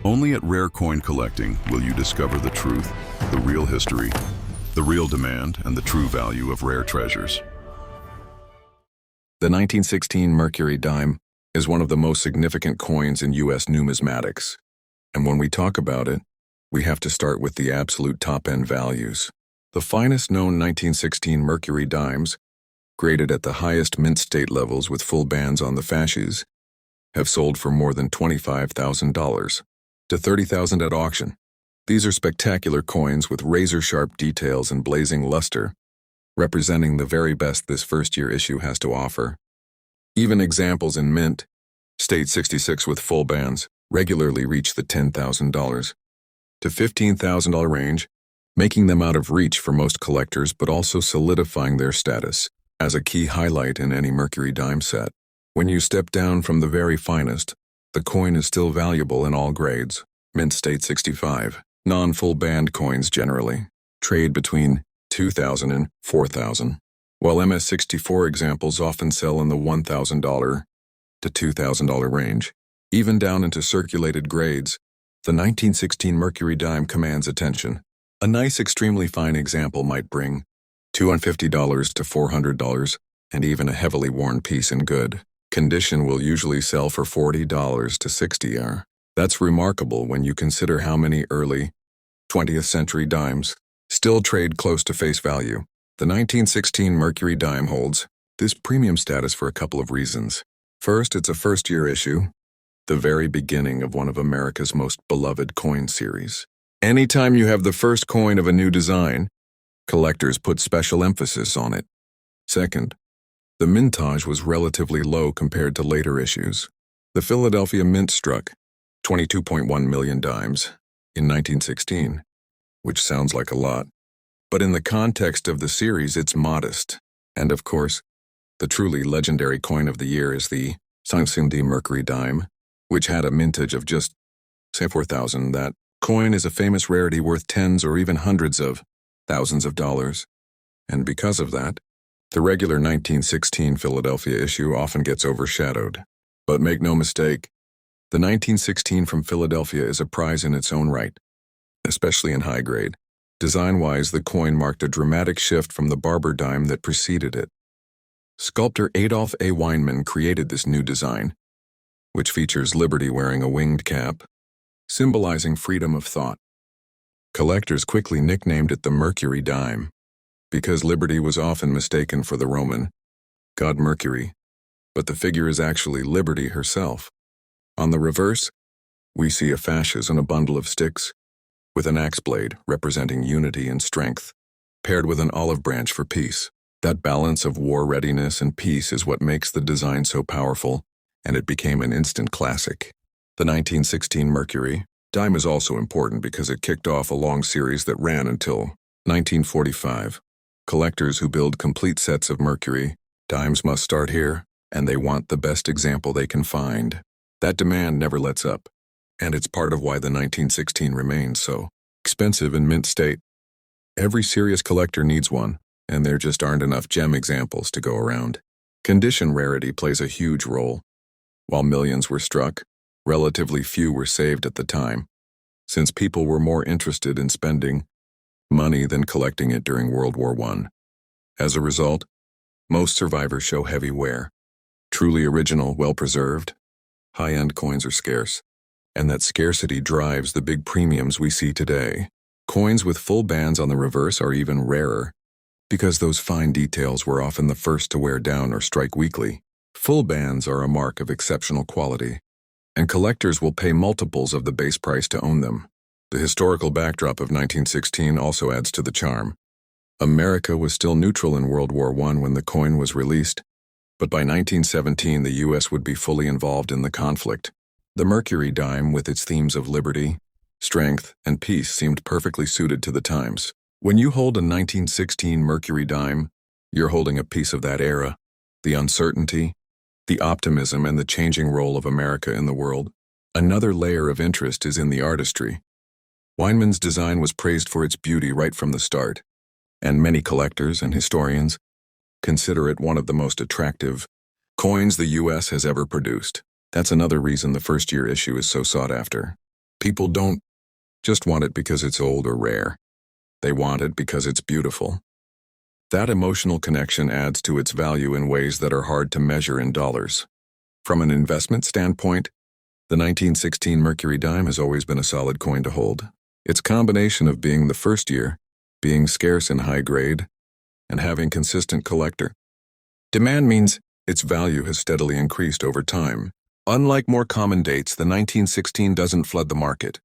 Only at Rare Coin Collecting will you discover the truth, the real history, the real demand, and the true value of rare treasures. The 1916 Mercury dime is one of the most significant coins in U.S. numismatics. And when we talk about it, we have to start with the absolute top-end values. The finest known 1916 Mercury dimes, graded at the highest mint state levels with full bands on the fasces, have sold for more than $25,000 to $30,000 at auction. These are spectacular coins with razor-sharp details and blazing luster, representing the very best this first-year issue has to offer. Even examples in mint, state 66 with full bands, regularly reach the $10,000 to $15,000 range, making them out of reach for most collectors but also solidifying their status as a key highlight in any Mercury dime set. When you step down from the very finest, the coin is still valuable in all grades. Mint state 65, non-full band coins generally trade between $2,000 and $4,000, while MS64 examples often sell in the $1,000 to $2,000 range. Even down into circulated grades, the 1916 Mercury dime commands attention. A nice extremely fine example might bring $250 to $400, and even a heavily worn piece in good condition will usually sell for $40 to $60. That's remarkable when you consider how many early 20th century dimes still trade close to face value. The 1916 Mercury dime holds this premium status for a couple of reasons. First, it's a first-year issue, the very beginning of one of America's most beloved coin series. Anytime you have the first coin of a new design, collectors put special emphasis on it. Second, the mintage was relatively low compared to later issues. The Philadelphia Mint struck 22.1 million dimes in 1916, which sounds like a lot. But in the context of the series, it's modest. And of course, the truly legendary coin of the year is the 1916 Mercury dime, which had a mintage of just, say, 4,000. That coin is a famous rarity worth tens or even hundreds of thousands of dollars. And because of that, the regular 1916 Philadelphia issue often gets overshadowed. But make no mistake, the 1916 from Philadelphia is a prize in its own right, especially in high grade. Design-wise, the coin marked a dramatic shift from the Barber dime that preceded it. Sculptor Adolf A. Weinman created this new design, which features Liberty wearing a winged cap, symbolizing freedom of thought. Collectors quickly nicknamed it the Mercury dime, because Liberty was often mistaken for the Roman god Mercury, but the figure is actually Liberty herself. On the reverse, we see a fasces and a bundle of sticks, with an axe blade representing unity and strength, paired with an olive branch for peace. That balance of war readiness and peace is what makes the design so powerful, and it became an instant classic. The 1916 Mercury dime is also important because it kicked off a long series that ran until 1945. Collectors who build complete sets of Mercury dimes must start here, and they want the best example they can find. That demand never lets up, and it's part of why the 1916 remains so expensive in mint state. Every serious collector needs one, and there just aren't enough gem examples to go around. Condition rarity plays a huge role. While millions were struck, relatively few were saved at the time, since people were more interested in spending money than collecting it during World War I. As a result, most survivors show heavy wear. Truly original, well-preserved, high-end coins are scarce, and that scarcity drives the big premiums we see today. Coins with full bands on the reverse are even rarer, because those fine details were often the first to wear down or strike weakly. Full bands are a mark of exceptional quality, and collectors will pay multiples of the base price to own them. The historical backdrop of 1916 also adds to the charm. America was still neutral in World War I when the coin was released, but by 1917 the U.S. would be fully involved in the conflict. The Mercury dime, with its themes of liberty, strength, and peace, seemed perfectly suited to the times. When you hold a 1916 Mercury dime, you're holding a piece of that era, the uncertainty, the optimism, and the changing role of America in the world. Another layer of interest is in the artistry. Weinman's design was praised for its beauty right from the start, and many collectors and historians consider it one of the most attractive coins the U.S. has ever produced. That's another reason the first-year issue is so sought after. People don't just want it because it's old or rare. They want it because it's beautiful. That emotional connection adds to its value in ways that are hard to measure in dollars. From an investment standpoint, the 1916 Mercury dime has always been a solid coin to hold. Its combination of being the first year, being scarce and high grade, and having consistent collector demand means its value has steadily increased over time. Unlike more common dates, the 1916 doesn't flood the market,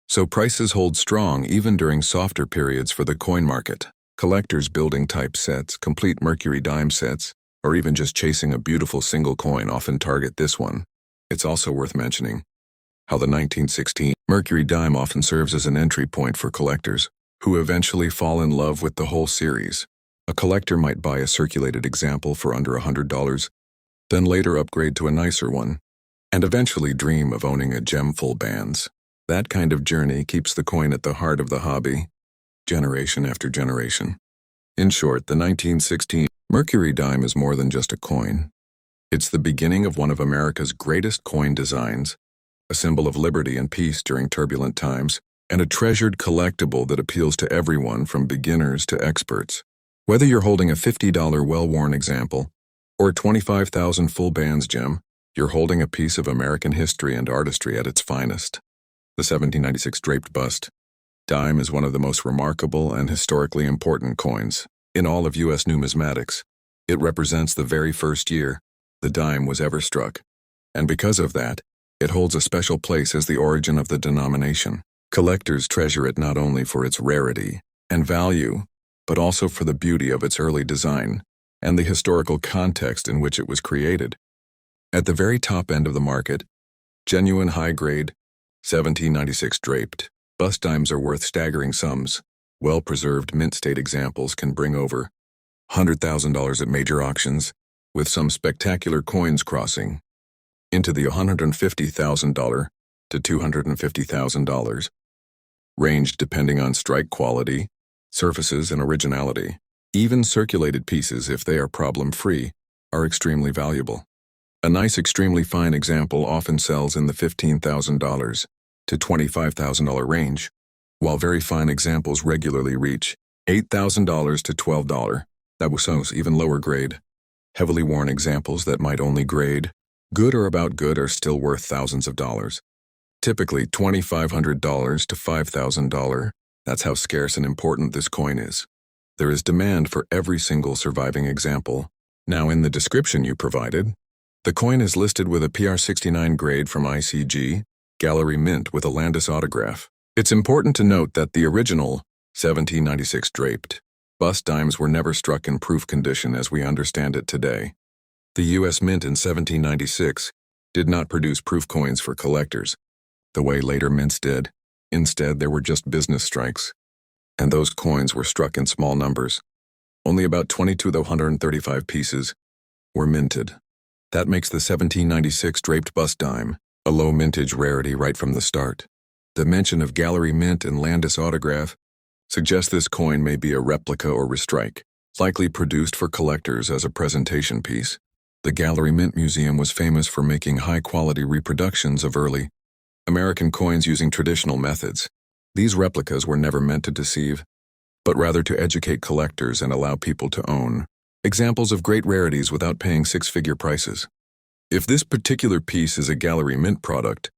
so prices hold strong even during softer periods for the coin market. Collectors building type sets, complete Mercury dime sets, or even just chasing a beautiful single coin often target this one. It's also worth mentioning how the 1916 Mercury dime often serves as an entry point for collectors who eventually fall in love with the whole series. A collector might buy a circulated example for under $100, then later upgrade to a nicer one, and eventually dream of owning a gem full bands. That kind of journey keeps the coin at the heart of the hobby, generation after generation. In short, the 1916 Mercury dime is more than just a coin. It's the beginning of one of America's greatest coin designs, a symbol of liberty and peace during turbulent times, and a treasured collectible that appeals to everyone from beginners to experts. Whether you're holding a $50 well-worn example or a 25,000 full bands gem, you're holding a piece of American history and artistry at its finest. The 1796 Draped Bust dime is one of the most remarkable and historically important coins in all of U.S. numismatics. It represents the very first year the dime was ever struck, and because of that, it holds a special place as the origin of the denomination. Collectors treasure it not only for its rarity and value, but also for the beauty of its early design and the historical context in which it was created. At the very top end of the market, genuine high-grade 1796 Draped Bust dimes are worth staggering sums. Well-preserved mint-state examples can bring over $100,000 at major auctions, with some spectacular coins crossing into the $150,000 to $250,000 range depending on strike quality, surfaces, and originality. Even circulated pieces, if they are problem-free, are extremely valuable. A nice extremely fine example often sells in the $15,000 to $25,000 range, while very fine examples regularly reach $8,000 to $12,000. That was even lower grade. Heavily worn examples that might only grade good or about good are still worth thousands of dollars. Typically $2,500 to $5,000. That's how scarce and important this coin is. There is demand for every single surviving example. Now, in the description you provided, the coin is listed with a PR69 grade from ICG, Gallery Mint with a Landis autograph. It's important to note that the original 1796 Draped Bust dimes were never struck in proof condition as we understand it today. The U.S. Mint in 1796 did not produce proof coins for collectors, the way later mints did. Instead, there were just business strikes, and those coins were struck in small numbers. Only about 22 to 135 pieces were minted. That makes the 1796 Draped Bust dime a low mintage rarity right from the start. The mention of Gallery Mint and Landis autograph suggests this coin may be a replica or restrike, likely produced for collectors as a presentation piece. The Gallery Mint Museum was famous for making high-quality reproductions of early American coins using traditional methods. These replicas were never meant to deceive, but rather to educate collectors and allow people to own examples of great rarities without paying six-figure prices. If this particular piece is a Gallery Mint product,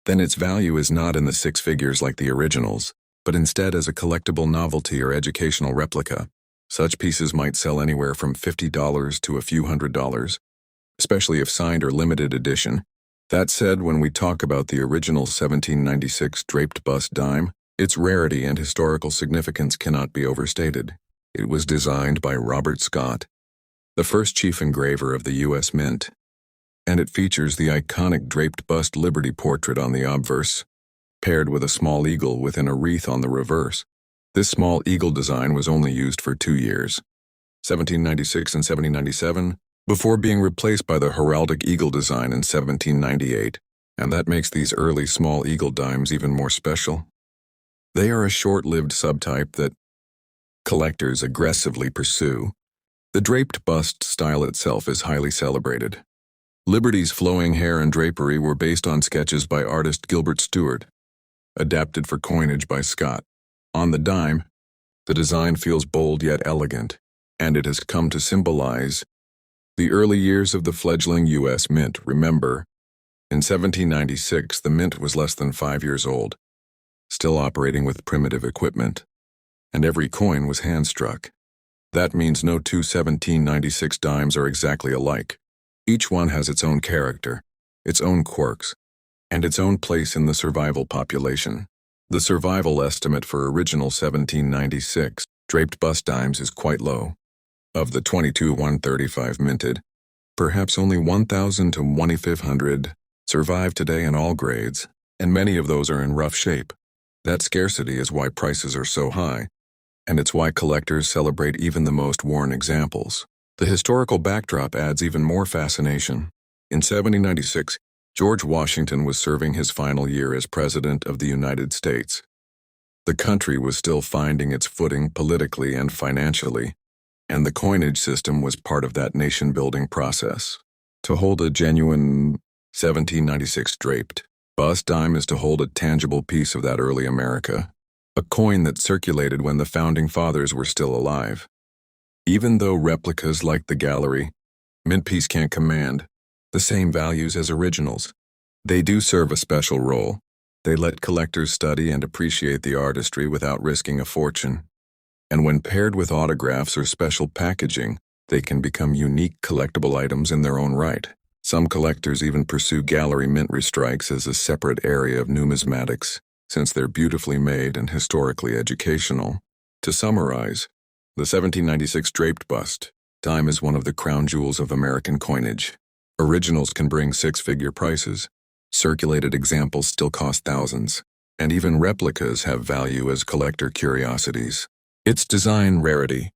then its value is not in the six figures like the originals, but instead as a collectible novelty or educational replica. Such pieces might sell anywhere from $50 to a few $100s, especially if signed or limited edition. That said, when we talk about the original 1796 Draped Bust dime, its rarity and historical significance cannot be overstated. It was designed by Robert Scott, the first chief engraver of the U.S. Mint, and it features the iconic Draped Bust Liberty portrait on the obverse, paired with a small eagle within a wreath on the reverse. This small eagle design was only used for 2 years, 1796 and 1797, before being replaced by the heraldic eagle design in 1798, and that makes these early small eagle dimes even more special. They are a short-lived subtype that collectors aggressively pursue. The Draped Bust style itself is highly celebrated. Liberty's flowing hair and drapery were based on sketches by artist Gilbert Stuart, adapted for coinage by Scott. On the dime, the design feels bold yet elegant, and it has come to symbolize the early years of the fledgling U.S. Mint. Remember, in 1796, the Mint was less than 5 years old, still operating with primitive equipment, and every coin was hand-struck. That means no two 1796 dimes are exactly alike. Each one has its own character, its own quirks, and its own place in the survival population. The survival estimate for original 1796 Draped Bust dimes is quite low. Of the 22,135 minted, perhaps only 1,000 to 2,500 survive today in all grades, and many of those are in rough shape. That scarcity is why prices are so high, and it's why collectors celebrate even the most worn examples. The historical backdrop adds even more fascination. In 1796, George Washington was serving his final year as President of the United States. The country was still finding its footing politically and financially, and the coinage system was part of that nation-building process. To hold a genuine 1796 Draped Bust dime is to hold a tangible piece of that early America, a coin that circulated when the Founding Fathers were still alive. Even though replicas like the gallery, mint piece can't command the same values as originals, they do serve a special role. They let collectors study and appreciate the artistry without risking a fortune. And when paired with autographs or special packaging, they can become unique collectible items in their own right. Some collectors even pursue gallery mint restrikes as a separate area of numismatics, since they're beautifully made and historically educational. To summarize, the 1796 Draped Bust dime is one of the crown jewels of American coinage. Originals can bring six-figure prices. Circulated examples still cost thousands, and even replicas have value as collector curiosities. Its design, rarity,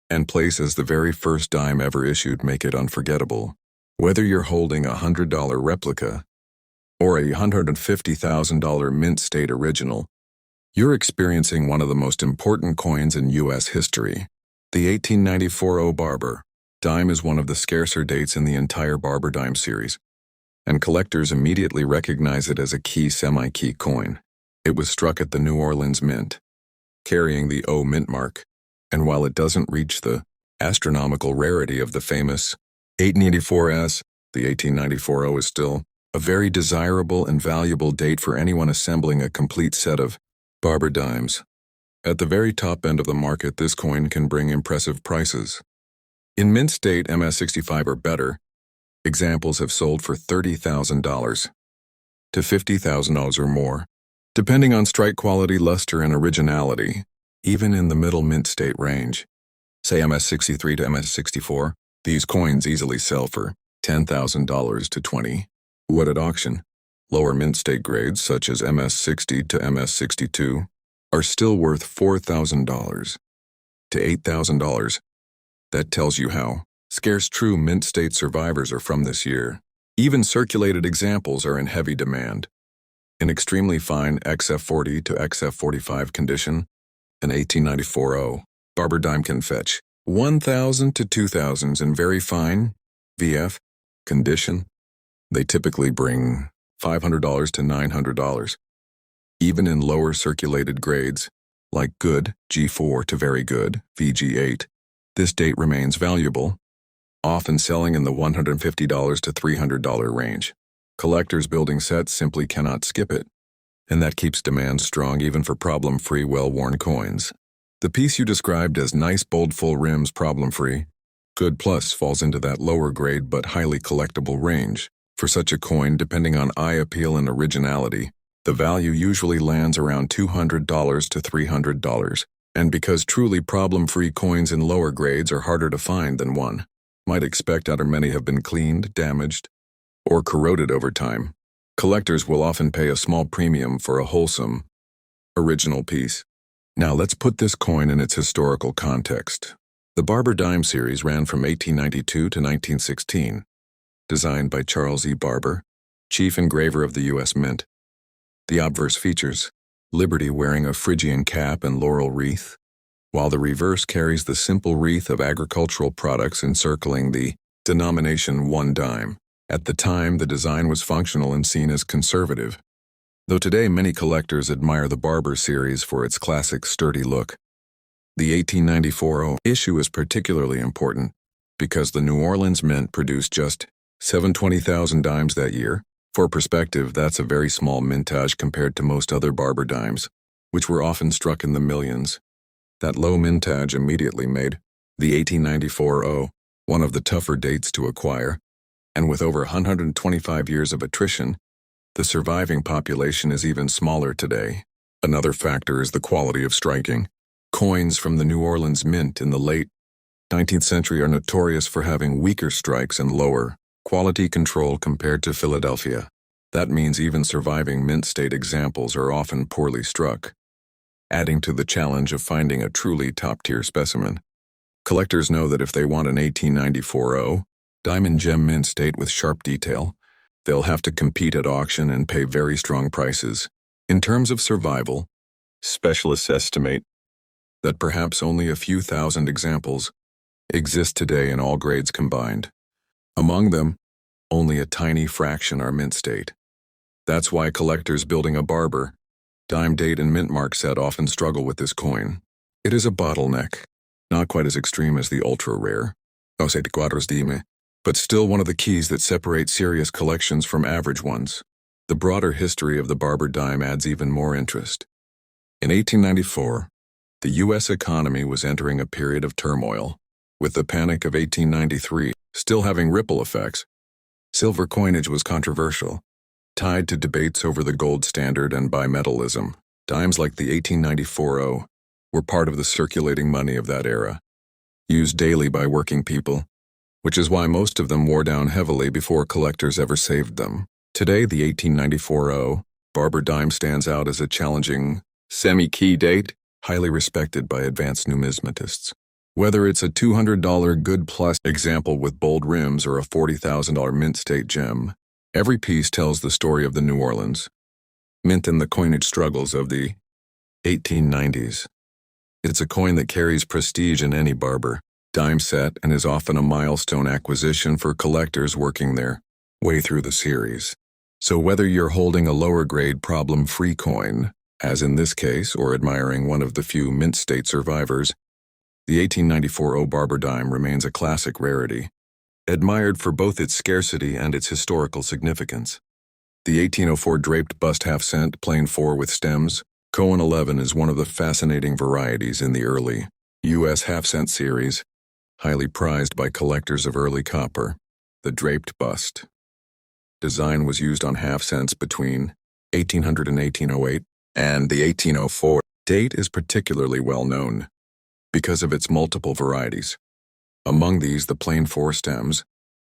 and place as the very first dime ever issued make it unforgettable. Whether you're holding a $100 replica or a $150,000 mint state original, you're experiencing one of the most important coins in U.S. history. The 1894 Barber dime is one of the scarcer dates in the entire Barber dime series, and collectors immediately recognize it as a key semi-key coin. It was struck at the New Orleans Mint, carrying the O mint mark, and while it doesn't reach the astronomical rarity of the famous 1884S, the 1894 O is still a very desirable and valuable date for anyone assembling a complete set of Barber dimes. At the very top end of the market, this coin can bring impressive prices. In mint state MS65 or better, examples have sold for $30,000 to $50,000 or more, depending on strike quality, luster, and originality. Even in the middle mint state range, say MS63 to MS64, these coins easily sell for $10,000 to $20,000. What at auction? Lower mint state grades, such as MS60 to MS62, are still worth $4,000 to $8,000. That tells you how scarce true mint state survivors are from this year. Even circulated examples are in heavy demand. In extremely fine XF40 to XF45 condition, an 1894 O Barber dime can fetch $1,000 to $2,000. In very fine VF condition, they typically bring $500 to $900. Even in lower circulated grades, like good G4 to very good VG8, this date remains valuable, often selling in the $150 to $300 range. Collectors building sets simply cannot skip it, and that keeps demand strong even for problem-free, well-worn coins. The piece you described as nice, bold, full rims, problem-free, good plus falls into that lower grade but highly collectible range. For such a coin, depending on eye appeal and originality, the value usually lands around $200 to $300, and because truly problem-free coins in lower grades are harder to find than one might expect after many have been cleaned, damaged, or corroded over time, collectors will often pay a small premium for a wholesome, original piece. Now let's put this coin in its historical context. The Barber dime series ran from 1892 to 1916, designed by Charles E. Barber, chief engraver of the U.S. Mint. The obverse features Liberty wearing a Phrygian cap and laurel wreath, while the reverse carries the simple wreath of agricultural products encircling the denomination 1 dime. At the time, the design was functional and seen as conservative. Though today many collectors admire the Barber series for its classic sturdy look, the 1894 issue is particularly important because the New Orleans Mint produced just 720,000 dimes that year. For perspective, that's a very small mintage compared to most other Barber dimes, which were often struck in the millions. That low mintage immediately made the 1894 one of the tougher dates to acquire, and with over 125 years of attrition, the surviving population is even smaller today. Another factor is the quality of striking. Coins from the New Orleans Mint in the late 19th century are notorious for having weaker strikes and lower quality control compared to Philadelphia. That means even surviving mint state examples are often poorly struck, adding to the challenge of finding a truly top-tier specimen. Collectors know that if they want an 1894 diamond gem mint state with sharp detail, they'll have to compete at auction and pay very strong prices. In terms of survival, specialists estimate that perhaps only a few thousand examples exist today in all grades combined. Among them, only a tiny fraction are mint state. That's why collectors building a Barber, dime date and mint mark set often struggle with this coin. It is a bottleneck, not quite as extreme as the ultra-rare, but still one of the keys that separate serious collections from average ones. The broader history of the Barber dime adds even more interest. In 1894, the U.S. economy was entering a period of turmoil, with the Panic of 1893 still having ripple effects. Silver coinage was controversial, tied to debates over the gold standard and bimetallism. Dimes like the 1894 were part of the circulating money of that era, used daily by working people, which is why most of them wore down heavily before collectors ever saved them. Today, the 1894 Barber dime stands out as a challenging, semi-key date, highly respected by advanced numismatists. Whether it's a $200 good plus example with bold rims or a $40,000 mint state gem, every piece tells the story of the New Orleans Mint and the coinage struggles of the 1890s. It's a coin that carries prestige in any Barber dime set and is often a milestone acquisition for collectors working their way through the series. So whether you're holding a lower grade problem-free coin, as in this case, or admiring one of the few mint state survivors, the 1894 Barber dime remains a classic rarity, admired for both its scarcity and its historical significance. The 1804 Draped Bust half-cent plain 4 with stems, Cohen 11 is one of the fascinating varieties in the early U.S. half-cent series, highly prized by collectors of early copper. The Draped Bust design was used on half-cents between 1800 and 1808, and the 1804 date is particularly well known because of its multiple varieties. Among these, the plain 4 stems,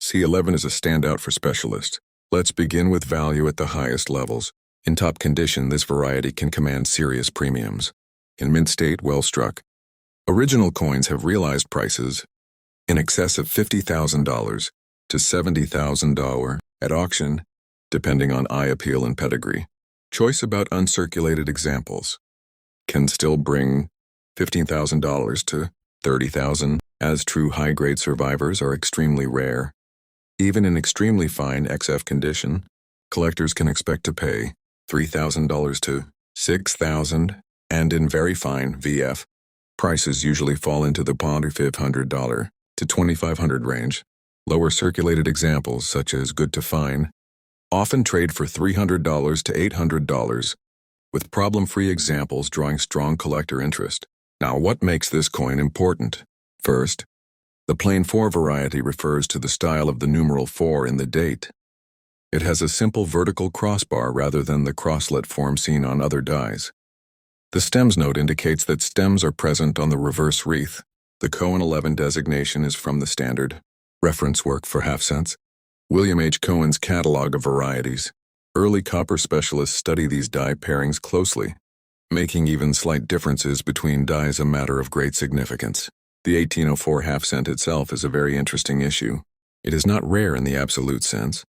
C11 is a standout for specialists. Let's begin with value at the highest levels. In top condition, this variety can command serious premiums. In mint state, well struck, original coins have realized prices in excess of $50,000 to $70,000 at auction, depending on eye appeal and pedigree. Choice about uncirculated examples can still bring $15,000 to $30,000, as true high-grade survivors are extremely rare. Even in extremely fine XF condition, collectors can expect to pay $3,000 to $6,000, and in very fine VF, prices usually fall into the $500 to $2,500 range. Lower circulated examples, such as good to fine, often trade for $300 to $800, with problem-free examples drawing strong collector interest. Now, what makes this coin important? First, the plain 4 variety refers to the style of the numeral 4 in the date. It has a simple vertical crossbar rather than the crosslet form seen on other dies. The stems note indicates that stems are present on the reverse wreath. The Cohen 11 designation is from the standard reference work for half-cents, William H. Cohen's catalog of varieties. Early copper specialists study these die pairings closely, making even slight differences between dies a matter of great significance. The 1804 half-cent itself is a very interesting issue. It is not rare in the absolute sense,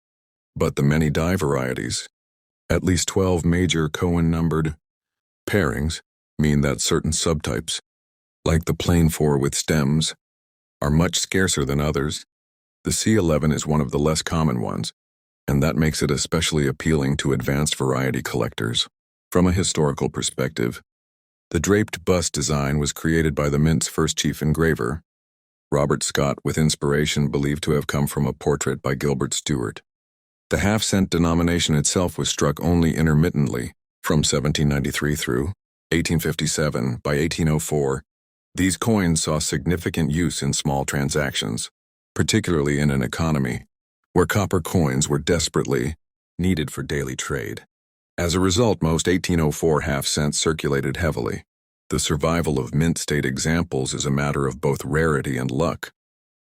but the many die varieties, at least 12 major Cohen-numbered pairings, mean that certain subtypes, like the plain 4 with stems, are much scarcer than others. The C11 is one of the less common ones, and that makes it especially appealing to advanced variety collectors. From a historical perspective, the draped bust design was created by the Mint's first chief engraver, Robert Scott, with inspiration believed to have come from a portrait by Gilbert Stuart. The half-cent denomination itself was struck only intermittently, from 1793 through 1857. By 1804, these coins saw significant use in small transactions, particularly in an economy where copper coins were desperately needed for daily trade. As a result, most 1804 half-cents circulated heavily. The survival of mint-state examples is a matter of both rarity and luck,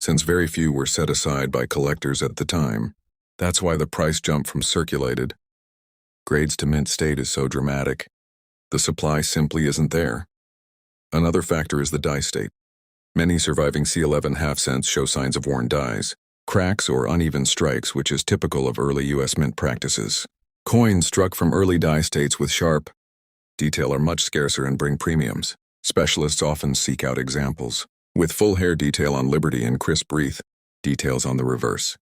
since very few were set aside by collectors at the time. That's why the price jump from circulated grades to mint state is so dramatic. The supply simply isn't there. Another factor is the die state. Many surviving C11 half-cents show signs of worn dies, cracks, or uneven strikes, which is typical of early U.S. mint practices. Coins struck from early die states with sharp detail are much scarcer and bring premiums. Specialists often seek out examples with full hair detail on Liberty and crisp wreath details on the reverse.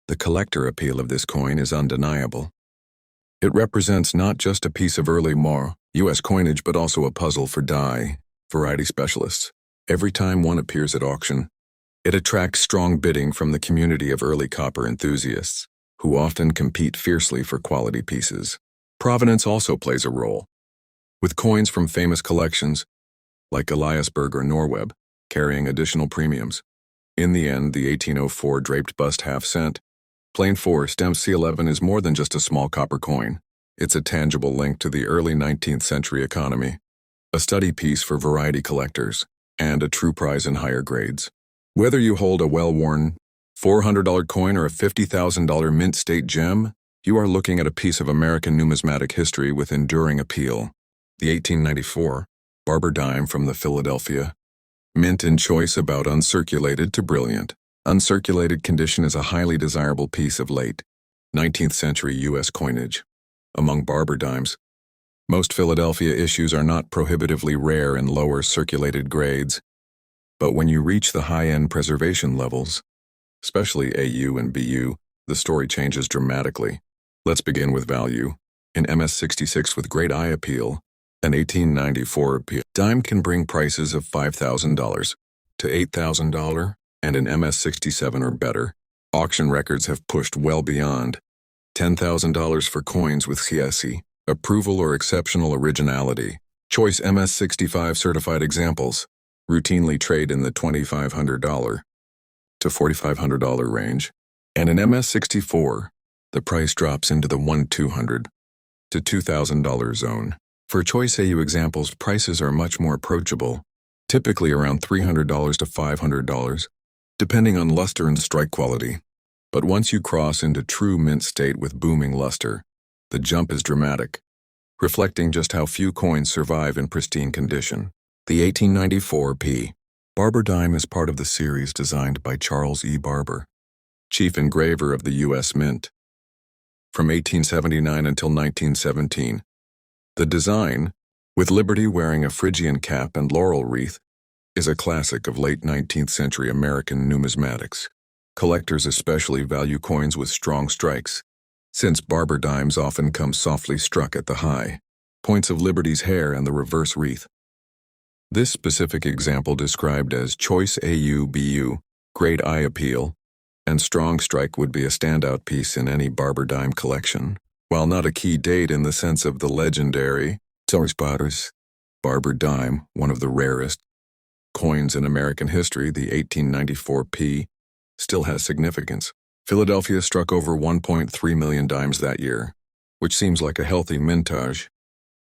The collector appeal of this coin is undeniable. It represents not just a piece of early U.S. coinage, but also a puzzle for die variety specialists. Every time one appears at auction, it attracts strong bidding from the community of early copper enthusiasts, who often compete fiercely for quality pieces. Provenance also plays a role, with coins from famous collections, like Eliasberg or Norweb, carrying additional premiums. In the end, the 1804 draped bust half-cent, plain 4 stamp C11 is more than just a small copper coin. It's a tangible link to the early 19th century economy, a study piece for variety collectors, and a true prize in higher grades. Whether you hold a well-worn $400 coin or a $50,000 mint state gem, you are looking at a piece of American numismatic history with enduring appeal. The 1894 Barber dime from the Philadelphia Mint, in choice about uncirculated to brilliant. Uncirculated condition is a highly desirable piece of late 19th century U.S. coinage. Among Barber dimes, most Philadelphia issues are not prohibitively rare in lower circulated grades, but when you reach the high-end preservation levels, especially AU and BU, the story changes dramatically. Let's begin with value. In MS66 with great eye appeal, an 1894 dime can bring prices of $5,000 to $8,000, and in MS67 or better, auction records have pushed well beyond $10,000 for coins with CSE approval or exceptional originality. Choice MS65 certified examples routinely trade in the $2,500 to $4,500 range, and in MS64, the price drops into the $1,200 to $2,000 zone. For choice AU examples, prices are much more approachable, typically around $300 to $500, depending on luster and strike quality. But once you cross into true mint state with booming luster, the jump is dramatic, reflecting just how few coins survive in pristine condition. The 1894 Barber dime is part of the series designed by Charles E. Barber, chief engraver of the U.S. Mint. From 1879 until 1917, the design, with Liberty wearing a Phrygian cap and laurel wreath, is a classic of late 19th century American numismatics. Collectors especially value coins with strong strikes, since Barber dimes often come softly struck at the high points of Liberty's hair and the reverse wreath. This specific example, described as choice AU-BU, great eye appeal, and strong strike, would be a standout piece in any Barber dime collection. While not a key date in the sense of the legendary Barber dime, one of the rarest coins in American history, the 1894 still has significance. Philadelphia struck over 1.3 million dimes that year, which seems like a healthy mintage.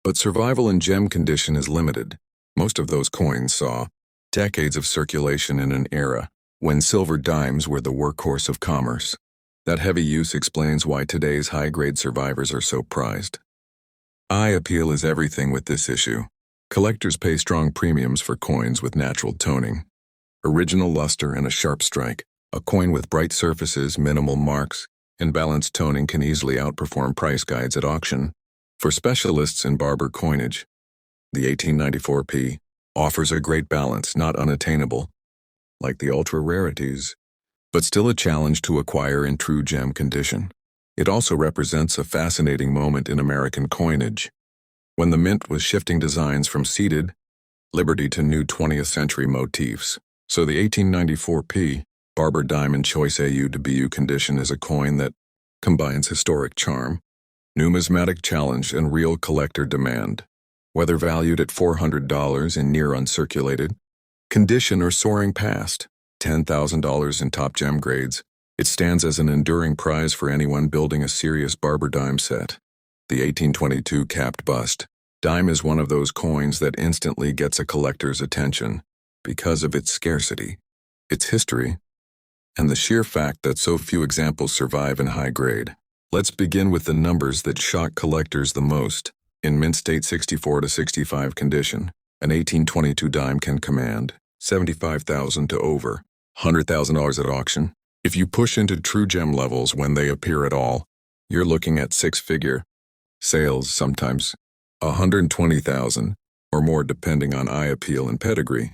But survival in gem condition is limited. Most of those coins saw decades of circulation in an era when silver dimes were the workhorse of commerce. That heavy use explains why today's high-grade survivors are so prized. Eye appeal is everything with this issue. Collectors pay strong premiums for coins with natural toning, original luster, and a sharp strike. A coin with bright surfaces, minimal marks, and balanced toning can easily outperform price guides at auction. For specialists in Barber coinage, the 1894 offers a great balance, not unattainable, like the ultra-rarities, but still a challenge to acquire in true gem condition. It also represents a fascinating moment in American coinage, when the mint was shifting designs from seated liberty to new 20th century motifs. So the 1894 Barber Diamond Choice AU to BU condition is a coin that combines historic charm, numismatic challenge, and real collector demand. Whether valued at $400 in near uncirculated condition or soaring past $10,000 in top gem grades, it stands as an enduring prize for anyone building a serious Barber dime set. The 1822 Capped Bust dime is one of those coins that instantly gets a collector's attention because of its scarcity, its history, and the sheer fact that so few examples survive in high grade. Let's begin with the numbers that shock collectors the most. In mint state 64 to 65 condition, an 1822 dime can command $75,000 to over $100,000 at auction. If you push into true gem levels when they appear at all, you're looking at six-figure sales, sometimes $120,000 or more depending on eye appeal and pedigree.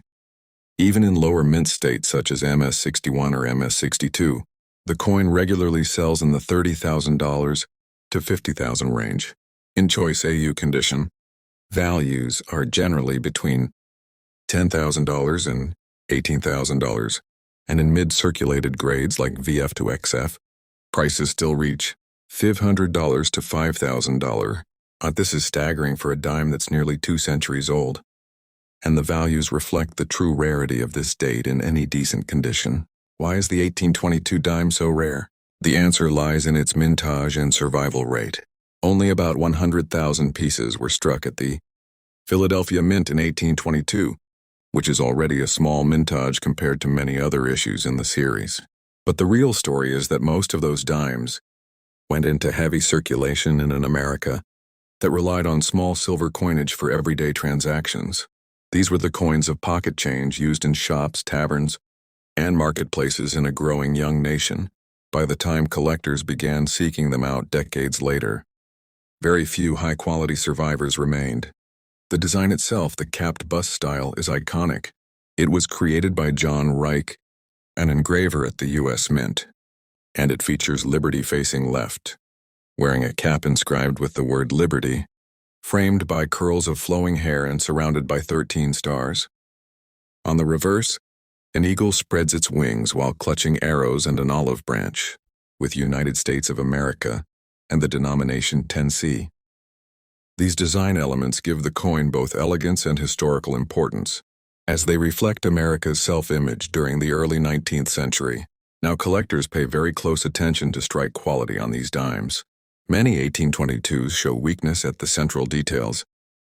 Even in lower mint states such as MS61 or MS62, the coin regularly sells in the $30,000 to $50,000 range. In choice AU condition, values are generally between $10,000 and $18,000, and in mid-circulated grades like VF to XF, prices still reach $500 to $5,000. This is staggering for a dime that's nearly 2 centuries old, and the values reflect the true rarity of this date in any decent condition. Why is the 1822 dime so rare? The answer lies in its mintage and survival rate. Only about 100,000 pieces were struck at the Philadelphia Mint in 1822, which is already a small mintage compared to many other issues in the series. But the real story is that most of those dimes went into heavy circulation in an America that relied on small silver coinage for everyday transactions. These were the coins of pocket change used in shops, taverns, and marketplaces in a growing young nation by the time collectors began seeking them out decades later. Very few high-quality survivors remained. The design itself, the capped bust style, is iconic. It was created by John Reich, an engraver at the U.S. Mint, and it features Liberty facing left, wearing a cap inscribed with the word Liberty, framed by curls of flowing hair and surrounded by 13 stars. On the reverse, an eagle spreads its wings while clutching arrows and an olive branch, with United States of America and the denomination 10C. These design elements give the coin both elegance and historical importance, as they reflect America's self-image during the early 19th century. Now collectors pay very close attention to strike quality on these dimes. Many 1822s show weakness at the central details,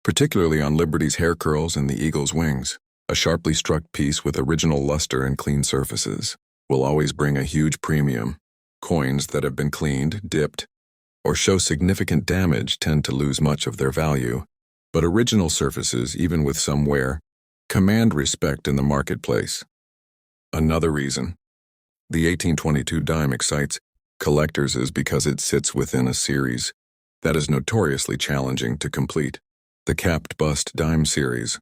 particularly on Liberty's hair curls and the eagle's wings. A sharply struck piece with original luster and clean surfaces will always bring a huge premium. Coins that have been cleaned, dipped, or show significant damage tend to lose much of their value, but original surfaces, even with some wear, command respect in the marketplace. Another reason the 1822 dime excites collectors is because it sits within a series that is notoriously challenging to complete. The Capped Bust dime series,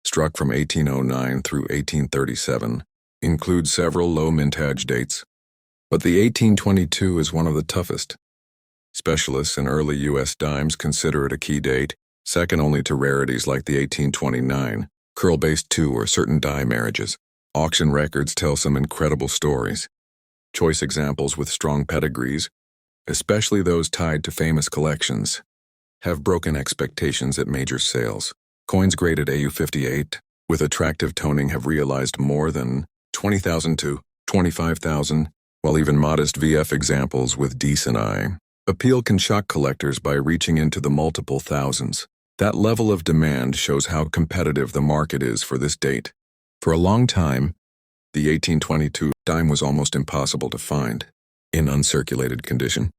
struck from 1809 through 1837, includes several low mintage dates, but the 1822 is one of the toughest. Specialists in early U.S. dimes consider it a key date, second only to rarities like the 1829, curl-based 2 or certain die marriages. Auction records tell some incredible stories. Choice examples with strong pedigrees, especially those tied to famous collections, have broken expectations at major sales. Coins graded AU58 with attractive toning have realized more than $20,000 to $25,000, while even modest VF examples with decent eye appeal can shock collectors by reaching into the multiple thousands. That level of demand shows how competitive the market is for this date. For a long time, the 1822 dime was almost impossible to find in uncirculated condition,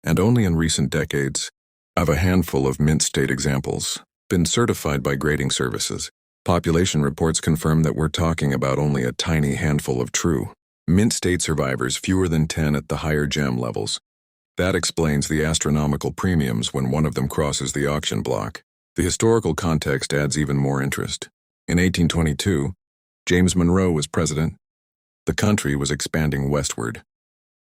and only in recent decades have a handful of mint state examples been certified by grading services. Population reports confirm that we're talking about only a tiny handful of true mint state survivors, fewer than 10 at the higher gem levels. That explains the astronomical premiums when one of them crosses the auction block. The historical context adds even more interest. In 1822, James Monroe was president. The country was expanding westward,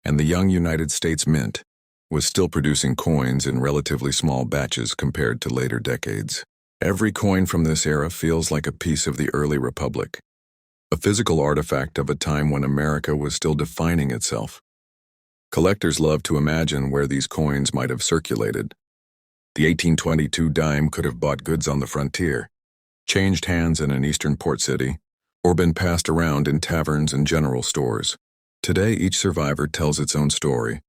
and the young United States Mint was still producing coins in relatively small batches compared to later decades. Every coin from this era feels like a piece of the early republic, a physical artifact of a time when America was still defining itself. Collectors love to imagine where these coins might have circulated. The 1822 dime could have bought goods on the frontier, changed hands in an eastern port city, or been passed around in taverns and general stores. Today, each survivor tells its own story,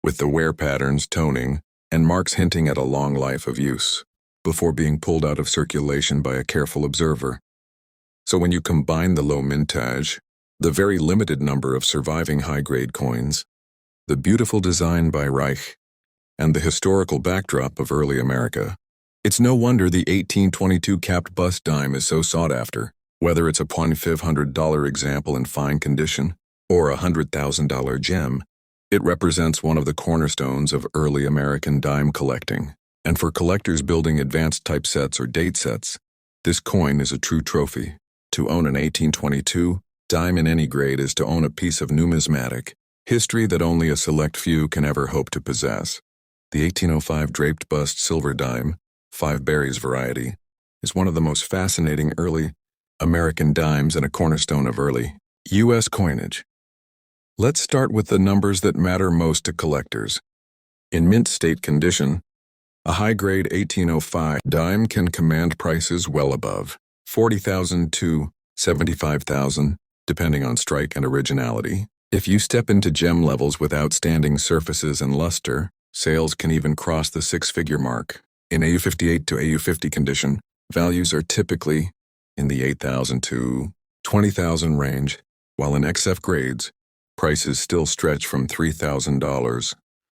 with the wear patterns, toning, and marks hinting at a long life of use, before being pulled out of circulation by a careful observer. So when you combine the low mintage, the very limited number of surviving high-grade coins, the beautiful design by Reich, and the historical backdrop of early America, it's no wonder the 1822 capped bust dime is so sought after, whether it's a $500 example in fine condition or a $100,000 gem. It represents one of the cornerstones of early American dime collecting. And for collectors building advanced typesets or date sets, this coin is a true trophy. To own an 1822 dime in any grade is to own a piece of numismatic history that only a select few can ever hope to possess. The 1805 Draped Bust silver dime, 5 berries variety, is one of the most fascinating early American dimes and a cornerstone of early U.S. coinage. Let's start with the numbers that matter most to collectors. In mint state condition, a high-grade 1805 dime can command prices well above $40,000 to $75,000, depending on strike and originality. If you step into gem levels with outstanding surfaces and luster, sales can even cross the six-figure mark. In AU58 to AU50 condition, values are typically in the $8,000 to $20,000 range, while in XF grades, prices still stretch from $3,000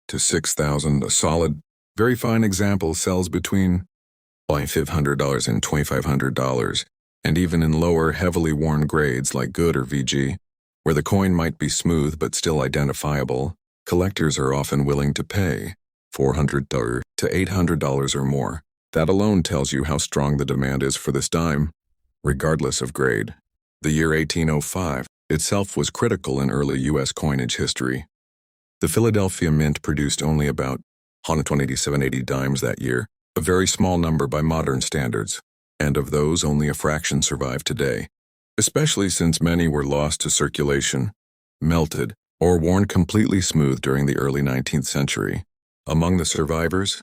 to $6,000. A solid, very fine example sells between $500 and $2,500, and even in lower, heavily worn grades like Good or VG, where the coin might be smooth but still identifiable, collectors are often willing to pay $400 to $800 or more. That alone tells you how strong the demand is for this dime, regardless of grade. The year 1805 itself was critical in early U.S. coinage history. The Philadelphia Mint produced only about 12780 dimes that year, a very small number by modern standards, and of those only a fraction survive today, especially since many were lost to circulation, melted, or worn completely smooth during the early 19th century. Among the survivors,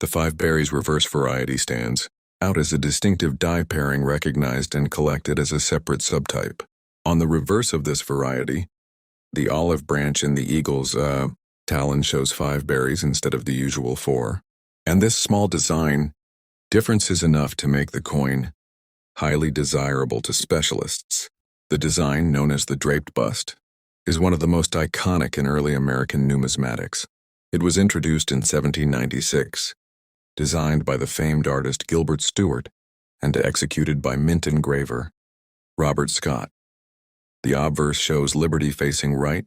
the 5 berries reverse variety stands out as a distinctive die pairing recognized and collected as a separate subtype. On the reverse of this variety, the olive branch in the eagle's talon shows 5 berries instead of the usual 4. And this small design difference is enough to make the coin highly desirable to specialists. The design, known as the Draped Bust, is one of the most iconic in early American numismatics. It was introduced in 1796, designed by the famed artist Gilbert Stuart, and executed by mint engraver Robert Scott. The obverse shows Liberty facing right,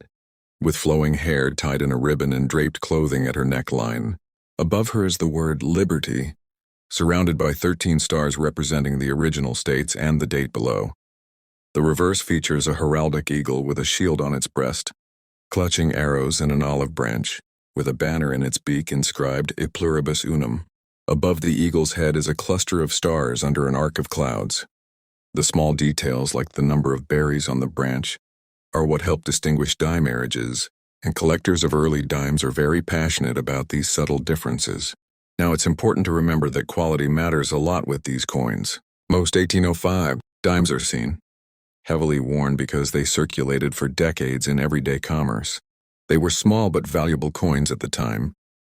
with flowing hair tied in a ribbon and draped clothing at her neckline. Above her is the word Liberty, surrounded by 13 stars representing the original states and the date below. The reverse features a heraldic eagle with a shield on its breast, clutching arrows and an olive branch, with a banner in its beak inscribed E pluribus unum. Above the eagle's head is a cluster of stars under an arc of clouds. The small details, like the number of berries on the branch, are what help distinguish die marriages, and collectors of early dimes are very passionate about these subtle differences. Now, it's important to remember that quality matters a lot with these coins. Most 1805 dimes are seen heavily worn because they circulated for decades in everyday commerce. They were small but valuable coins at the time,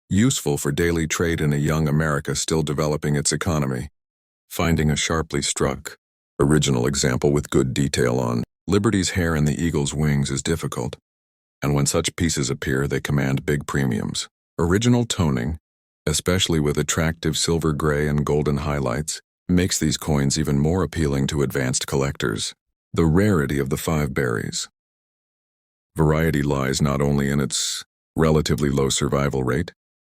useful for daily trade in a young America still developing its economy. Finding a sharply struck original example with good detail on Liberty's hair and the eagle's wings is difficult, and when such pieces appear, they command big premiums. Original toning, especially with attractive silver gray and golden highlights, makes these coins even more appealing to advanced collectors. The rarity of the 5 berries. Variety lies not only in its relatively low survival rate,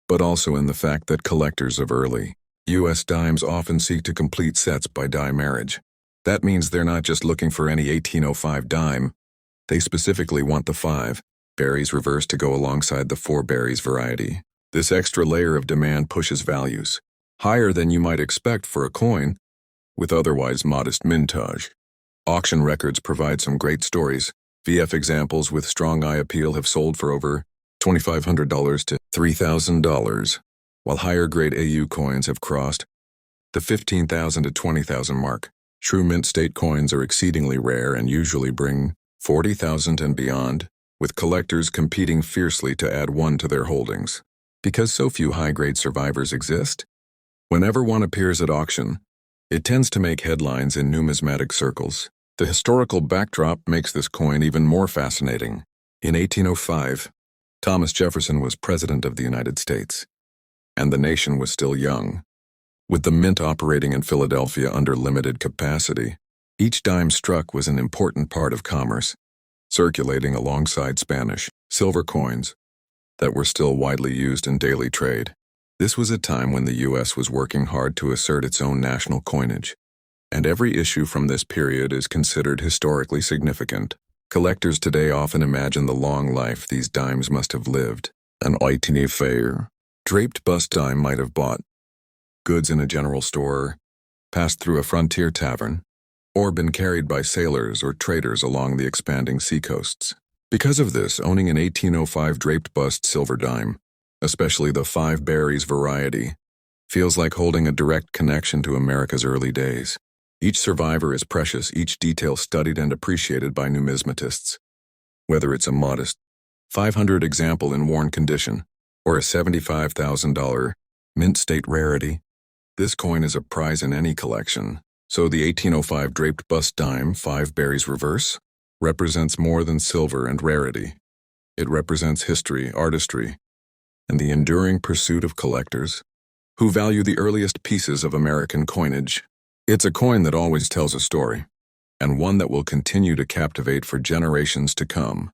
but also in the fact that collectors of early U.S. dimes often seek to complete sets by die marriage. That means they're not just looking for any 1805 dime, they specifically want the 5 berries reversed to go alongside the 4 berries variety. This extra layer of demand pushes values higher than you might expect for a coin with otherwise modest mintage. Auction records provide some great stories. VF examples with strong eye appeal have sold for over $2,500 to $3,000, while higher-grade AU coins have crossed the $15,000 to $20,000 mark. True mint state coins are exceedingly rare and usually bring $40,000 and beyond, with collectors competing fiercely to add one to their holdings. Because so few high-grade survivors exist, whenever one appears at auction, it tends to make headlines in numismatic circles. The historical backdrop makes this coin even more fascinating. In 1805, Thomas Jefferson was President of the United States, and the nation was still young. With the mint operating in Philadelphia under limited capacity, each dime struck was an important part of commerce, circulating alongside Spanish silver coins that were still widely used in daily trade. This was a time when the U.S. was working hard to assert its own national coinage, and every issue from this period is considered historically significant. Collectors today often imagine the long life these dimes must have lived. An 1804 draped bust dime might have bought goods in a general store, passed through a frontier tavern, or been carried by sailors or traders along the expanding seacoasts. Because of this, owning an 1805 draped bust silver dime, especially the 5 berries variety, feels like holding a direct connection to America's early days. Each survivor is precious, each detail studied and appreciated by numismatists. Whether it's a modest 500 example in worn condition or a $75,000 mint state rarity, this coin is a prize in any collection. So the 1805 draped bust dime, 5 berries reverse, represents more than silver and rarity. It represents history, artistry, and the enduring pursuit of collectors who value the earliest pieces of American coinage. It's a coin that always tells a story, and one that will continue to captivate for generations to come.